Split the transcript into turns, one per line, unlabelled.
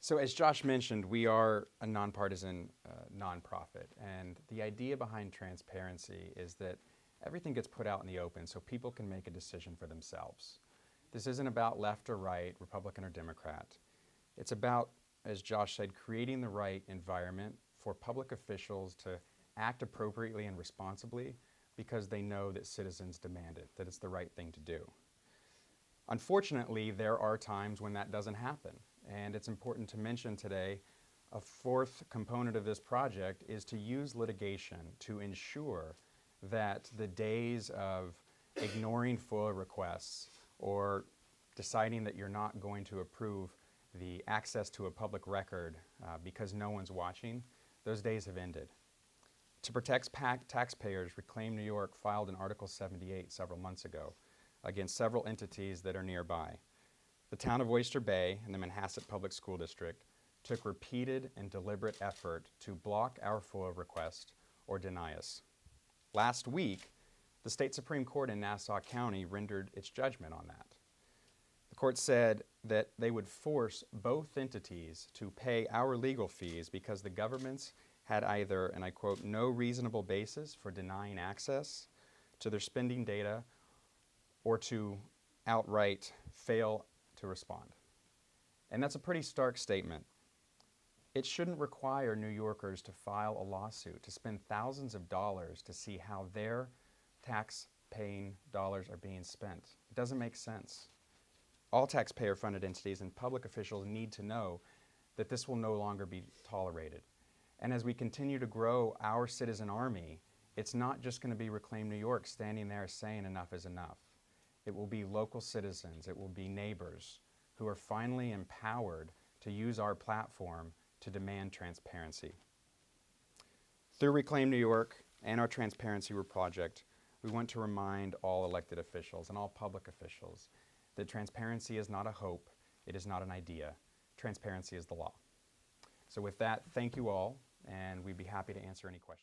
So as Josh mentioned, we are a nonpartisan nonprofit, and the idea behind transparency is that everything gets put out in the open so people can make a decision for themselves. This isn't about left or right, Republican or Democrat. It's about, as Josh said, creating the right environment for public officials to act appropriately and responsibly because they know that citizens demand it, that it's the right thing to do. Unfortunately, there are times when that doesn't happen, and it's important to mention today a fourth component of this project is to use litigation to ensure that the days of ignoring FOIA requests or deciding that you're not going to approve the access to a public record because no one's watching, those days have ended. To protect taxpayers, Reclaim New York filed an Article 78 several months ago against several entities that are nearby. The town of Oyster Bay and the Manhasset Public School District took repeated and deliberate effort to block our FOIA request or deny us. Last week, the state Supreme Court in Nassau County rendered its judgment on that. The court said that they would force both entities to pay our legal fees because the governments had either, and I quote, no reasonable basis for denying access to their spending data or to outright fail to respond. And that's a pretty stark statement. It shouldn't require New Yorkers to file a lawsuit, to spend thousands of dollars to see how their tax-paying dollars are being spent. It doesn't make sense. All taxpayer-funded entities and public officials need to know that this will no longer be tolerated. And as we continue to grow our citizen army, it's not just going to be Reclaim New York standing there saying enough is enough. It will be local citizens, it will be neighbors who are finally empowered to use our platform to demand transparency. Through Reclaim New York and our Transparency Project, we want to remind all elected officials and all public officials that transparency is not a hope, it is not an idea. Transparency is the law. So with that, thank you all, and we'd be happy to answer any questions.